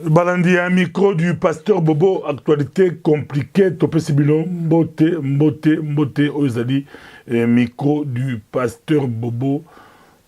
Balandi un micro du pasteur Bobo, actualité compliquée, topé sibilo, mbote, ozali, micro du pasteur Bobo,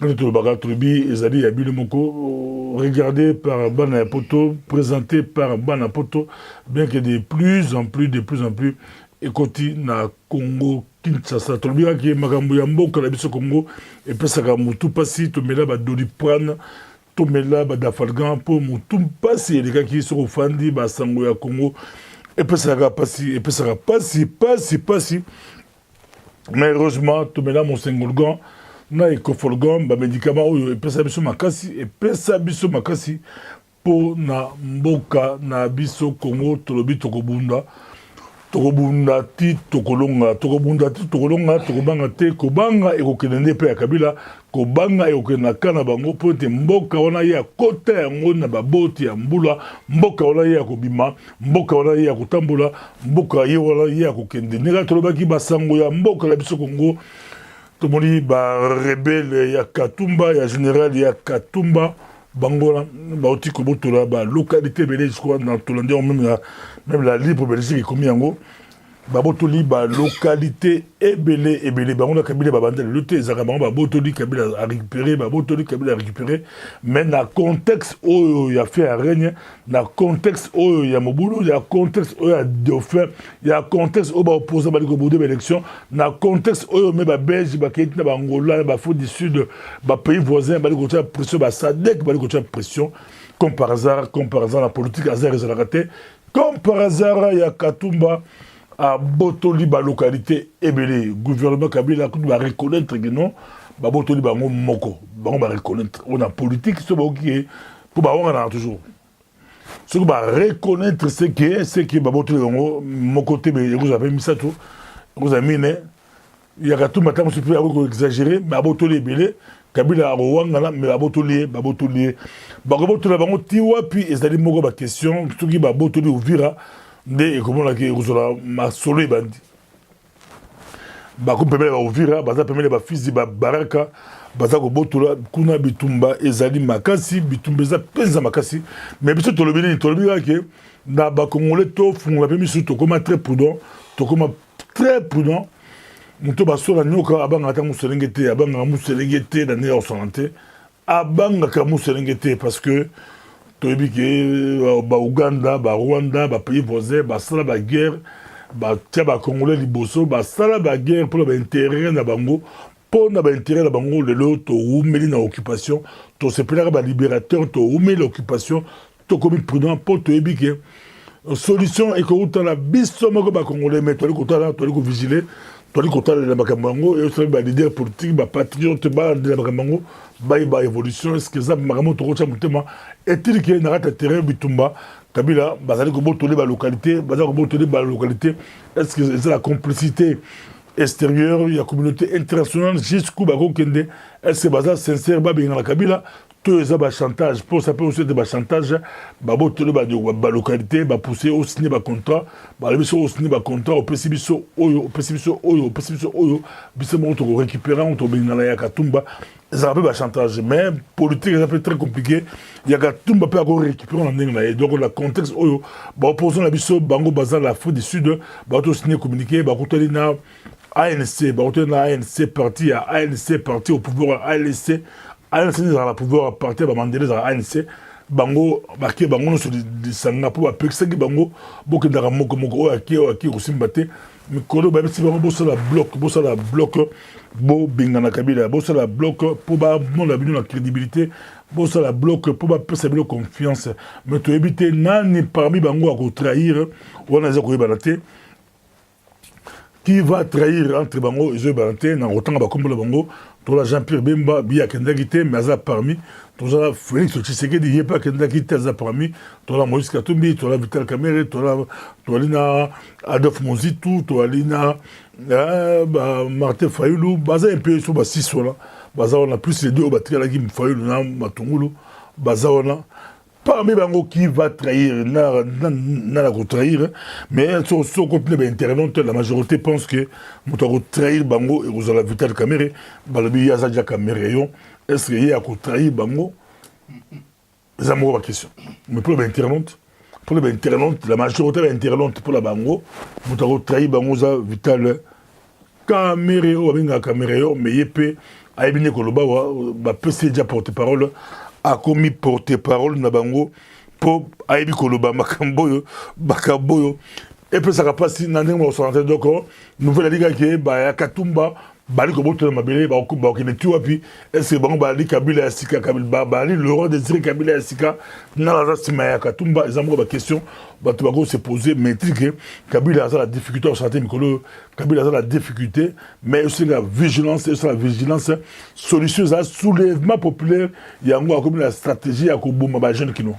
notre bagatrobi, ezali, abile moko, regardé par Bana Poto, présenté par Bana Poto, bien que de plus en plus, ekoti na Congo, Kinshasa, tolobira ki makambo ya mboka na biso Congo, et puis ça mutu pasi, tomela ba doliprane, tomela badafalgan pour mutu pasi les gars qui sont ofandi basango ya Congo et puis ça va passer mais heureusement tomela mon sengolgan na ekofolgan ba médicament oyo epesa biso makasi pour na mboka na biso Congo tolobi tokobunda tokolonga tokobanga te kobanga ekokende pe ya kabila kobanga ekokende kana bango po te mboka wana ya kota yango na baboti ya mbula mboka wana ya kobima mboka wana ya kotambola mboka ye wana ya kokende nega tolobaki basango ya mboka la biso Congo tomoni ba rebelle ya Katumba ya général ya Katumba bangola bauti kobotola ba localité belge je crois dans Tolande même la libre Belgique comme yango babotoli ba localité ebele bangola kabila babandel lutte ezaka bango babotoli kabila a récupérer mais na contexte oyo ya fait règne na contexte oyo ya mobulu ya contexte oyo ya dauphin ya contexte oyo ba opposé ba ko élection na contexte oyo me ba belge ba kiti na bangola ba fou du sud ba pays voisins ba ko pression ba sadek ba ko pression comme par hasard la politique hasard les raté comme par hasard ya Katumba à botoli ba localité ebele gouvernement Kabila ko ba reconnaître que non ba botoli ba moko ba reconnaître on a politique ce qui pour ba on a toujours ce que ba reconnaître c'est que ba botoli moko te be vous avez mis ça tout vous avez mis il y a tout matin on se peut exagérer mais ba botoli ebele Kabila Rwanda mais ba botoli ba botoli ba tiwa puis ezali moko ba question tout qui ba botoli ovira nde ekomona ke ekozala masolo ebandi bakompemele baovira baza pemele bafisi babaraka baza kobotola kuna bitumba ezali makasi bitumba eza mpenza makasi mais biso tolobi nini tolobi kake na bakongole tofungola mpe miso tokoma très prudent moto basola nyoka abangaka ta moselenge te abangaka moselenge te na ndenge ya kosala te abangaka moselenge te parce que toyebi ke ba Uganda ba Rwanda ba pays voisins basala ba guerre batia ba Congolais liboso basala ba guerre pour ba intérêt na bango lelo to umeli na occupation to sepelaka ba libérateur to umeli occupation to komi prudent pour toyebi ke solution ekouta na biso moko ba Congolais mais toali ko vigiler toali kotala na makambo yango et aussi ba leader politique ba patriote ba de la makambo yango ba évolution est-ce que ça makambo to kocha mutema est-il que na rata terrain bitumba Kabila bazali ko botole ba localité est-ce que c'est la complicité extérieure il y a communauté internationale jusqu'où ba kokende est-ce que baza sincère ba binga Kabila tout ça ba chantage pour ça peut aussi être ba chantage ba botole ba localité ba pousser au signer ba contrat ba lebiso au signer ba contrat au pesibiso oyo biso mo to récupérer on to binga la ya Katumba ça peut ba chantage mais politique ça peut très compliqué il y a Katumba peut encore récupérer en ndenge donc le contexte oyo ba opposant la biso bango bazal la Afrique du Sud ba to signer communiqué ba kotali na ANC ba kotali na ANC parti au pouvoir ANC dans la pouvoir partir ba mandele dans ANC bango baké bango sur de Singapour ba pexeki bango bokendaka moko aki kosimbate mikolo ba bisi bango bosa la bloc bo bingana Kabila bosa la bloc pour ba mon la bino la crédibilité bosa la bloc pour ba pesa bilo confiance mais to éviter nani parmi bango à trahir on a zako ibalate qui va trahir entre bango et eux balanté na autant ba kombola bango to la Jean-Pierre Bemba biya kendagité mais ça parmi to la Félix Tshisekedi yé pas kendagité ça parmi to la Moïse Katumbi to la Vital Kamerhe to la lina Adolphe Monzitou to la lina Martin Fayulu baza un peu sur ba 6 là baza on a plus les deux au batterie la Gim Fayulu na Matungulu baza on a parmi bango qui va trahir, n'a la trahir, mais sur ce côté internaute, la majorité pense que nous devons trahir bango et vous allez Vital Kamerhe, balabi yazaja Kamerhe, est-ce qu'il y a trahir bango? les amoureux ma question. Mais pour les internautes, la majorité des internautes pour la bango, vous avez trahi bango za vital caméréo, avec caméréo, mais yépé, aïbine koloba wa PC déjà porte-parole, a commis porte-parole na bango pour aïbi koloba makamboyo, bakaboyo. Et puis ça va passer dans les mois sur donc nouvelle ligue qui est bah Katumba bali ko boto na mabele ba ko ba ko ne tuwa pi est-ce que bango bali Kabila Asika Kabila bali le roi de Ziri Kabila Asika na la sima ya Katumba ezamko ba question ba to ba ko se poser mais que Kabila a la difficulté au santé mikolo Kabila a la difficulté mais aussi la vigilance solution à soulèvement populaire yango comme la stratégie à ko boma ba jeune kino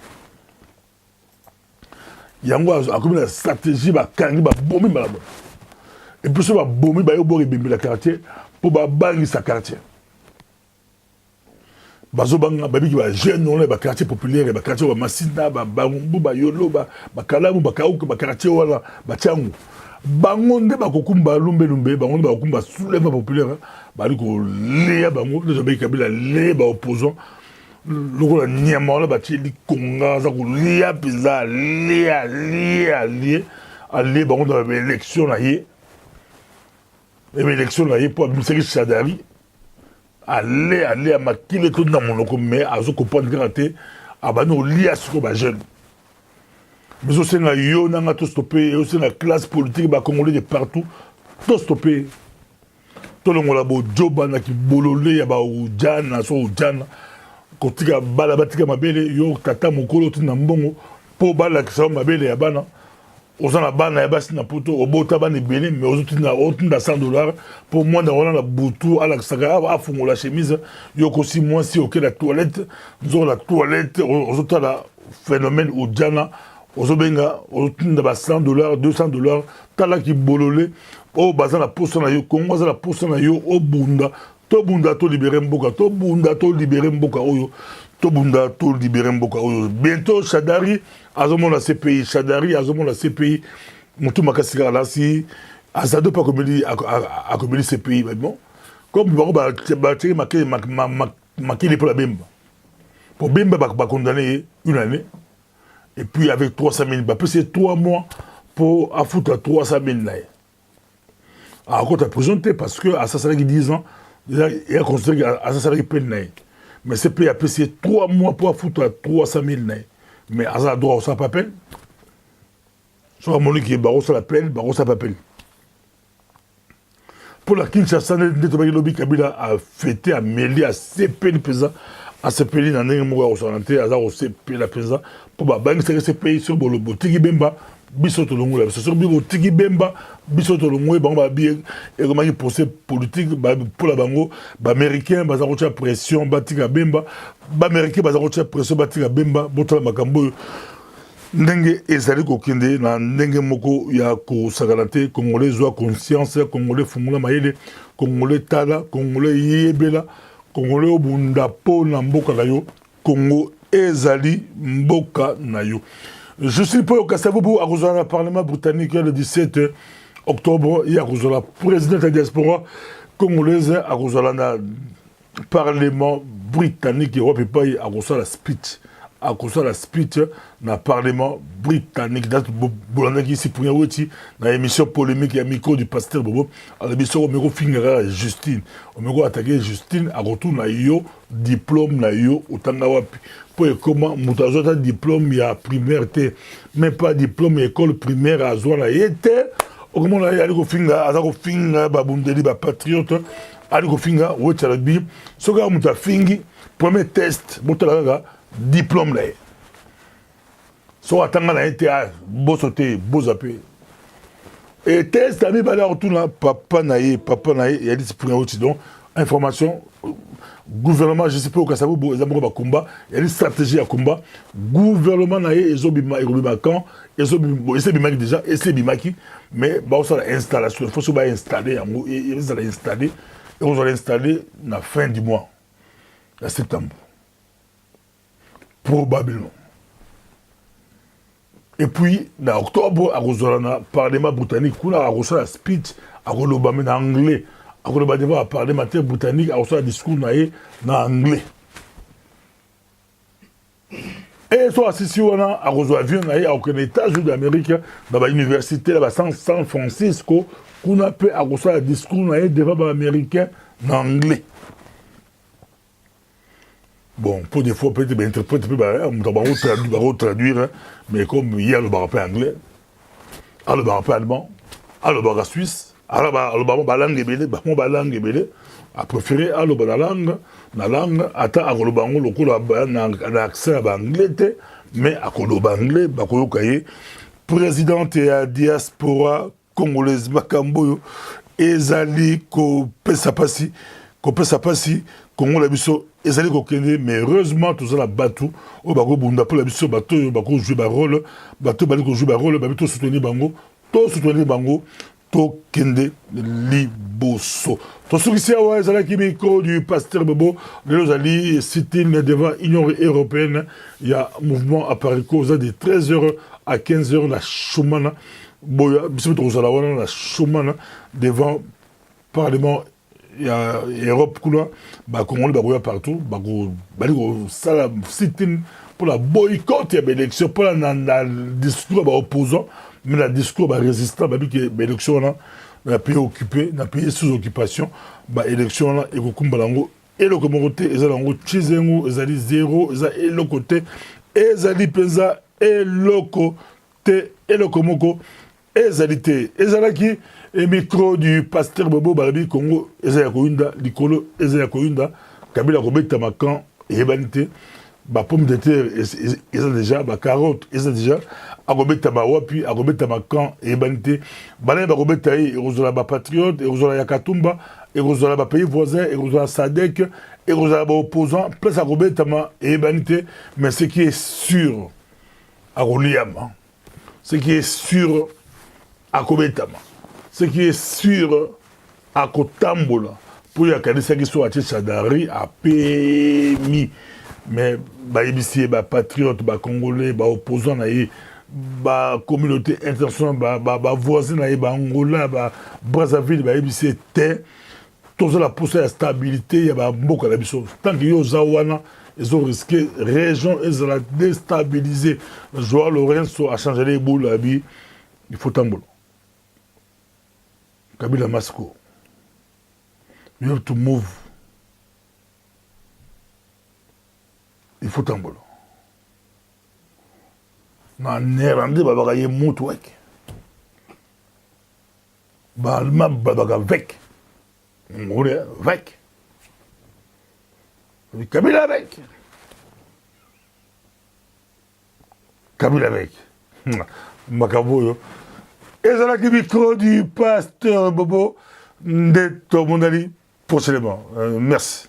yango akomi na stratégie bakangi babomi malabo et puis so babomi bayobori bimbi la quartier po babangisa quartier bazobanga babiki ba jeune on ba quartier populaire ba quartier ba Masina ba Bambu ba Yolo ba Kalamu ba Kauka ba quartier wala ba Tiangu bango nde bakokumba lumbe bango nde bakokumba soulèvement populaire bali ko leya bango nde ba Kabila le ba opposant lokola nyama la bati likonga za kulia pizza ali bango dans l'élection na ye élection na ye pour Abdou Chadari aller à makile tout dans monoko mais azo comprendre garanté abano lia siko ba jeune mais aussi na yo na to stopper aussi na classe politique ba congolais de partout to stopper to longola bo joba na ki bolole ya ba ujana so ujana kotika bala batika mabele yo tata mokolo tina mbongo po bala kisa mabele ya bana ozana bana ya basi na poto obota bana ebele mais ozotina otinda $100 pour moi na wana na butu ala kisaka afungola chemise yo kosi moi si ok la toilette ozota la phénomène ujana ozobenga ozotinda ba $100 $200 tala ki bolole o bazana poso na yo kongo za la poso na yo obunda to bunda to libérer mboka to bunda to libérer mboka oyo bientôt Chadari azomona la CPI mutu makasika la si azado pas comme dit a comme CPI mais bon comme bango ba tirer makili pour la Bemba pour Bemba ba condamner une année et puis avec 300 000 bah c'est 3 mois pour à foutre 300 000 naï à côté présenté parce que à ça ça qui 10 ans il a considéré à ça ça peine mais c'est payé après c'est 3 mois pour foutre 300 000 mais à ça droit ça pas peine soit mon qui est barreau ça l'appelle barreau ça pas peine pour la Kinshasa de lobby Kabila a fêté à mêler à CP pesa à CP dans un mois au santé à ça au CP la pesa pour banque c'est pays sur le botigi Bemba bisoto longo la c'est sur botigi Bemba bisoto longo et bango bien et comment il procès politique pour la bango américain baza rocha pression batika Bemba américain baza rocha pression batika Bemba botala makambo ndenge ezali kokende na ndenge moko ya ko sagalate congolais zwa conscience congolais fungula mayele congolais tala congolais yebela congolais obunda po na mboka na yo Congo ezali mboka na yo. Je suis pour Kassavoubou à le Parlement britannique le 17 octobre. Il y a la présidente de la diaspora congolaise à le Parlement britannique Europe et pas à la speech. À la speech dans le Parlement britannique. Dans l'émission polémique et micro du pasteur Bobo, à l'émission Omego Fingera Justine. Omego attaqué Justine à retour na yo diplôme na yo utanga wapi. Comment mutazo diplôme ya primaire te même pas diplôme école primaire à Zouana était comment on a aliko finga azako finga babundeli ba patriote aliko finga wetalabi soga muta fingi premier test mutalaga diplôme là so atanga na été bosote bozape et test ami bala retourna papa naye ya discipline outil donc information gouvernement je sais pas au Kassavoubou ezamoko bakumba il y a une stratégie à combat gouvernement naye ezobima quand ezobimaki déjà ezobimaki mais ba ça l'installation il faut se ba installer yango ils vont installer et on va l'installer la fin du mois en septembre probablement et puis en octobre à Rosolana parlement britannique kuna à Rosolana speech à Rolobame en anglais à Rolobame à parlement britannique à Rosolana discours en anglais Et soit assisté à rejoindre avion aux États-Unis d'Amérique dans l'université là San Francisco qu'on a pu à recevoir un discours devant américain en anglais. Bon, pour des fois peut-être interpréter on va traduire mais comme il y a le bar anglais, le bar allemand, le bar suisse, le bar langue belé, ba langue belé a préféré la langue ata a le bango le cours à accent à anglais mais à koloba anglais ba ko kaye présidente ya diaspora congolaise makamboyo ezali ko pesa pasi Congo la biso ezali ko kende mais heureusement tout ça la batu o ba ko bunda pour la biso bato ba ko jouer ba rôle bato ba ko jouer ba rôle ba bito soutenir bango to kende liboso to soukisi awa ezalaki micro du pasteur Bobo lelo zali sit-in devant Union européenne il y a mouvement à Paris cause de 13h à 15h la chomana boya biso to zala wana la chomana devant parlement il y a Europe kula ba Congolais ba boya partout ba ko sala sit-in pour la boycott ya élection pour la discours ba opposant mais la discours bah, résistant, bah, que l'élection là, dans pays occupé, dans pays sous occupation, bah élection là, et et le communauté, et le chizengu, et le zéro, et le côté, et le pesa, et le côté, et le komoko, et le qui et micro du pasteur Bobo Barabi Congo, et le koinda, l'icolo, et le koinda, Kabila Robert Tamakan, et banité. Ba pomme de terre ils ont déjà ba carotte ils ont déjà agobeta ba wapi agobeta makan et banité bana ba gobeta et rozola ba patriote et rozola yakatumba et rozola ba pays voisin et rozola sadek et rozola ba opposant plus agobeta ma et banité mais ce qui est sûr à Roliama ce qui est sûr à Kobetama ce qui est sûr à Kotambola pour yakanisa qui soit à Chadari à Pémi mais bah ici bah patriote bah congolais bah opposant bah communauté internationale bah voisin bah Angola bah Brazzaville bah ici était tout ça la pousse à la stabilité il y a bah beaucoup la biso tant que yo zawana ils ont risqué région ils ont déstabilisé Joao Lorenzo a changé les boules là il faut tambolo Kabila Masco you have to move. Il faut tambolo. Na néerlandais babaka ye mutu wek. Ba allemand babaka vek. Ngolais vek. Kabila vek. Kabila vek. Makaboyo. Et ça là qui micro du pasteur Bobo de Tomondali prochainement. Merci.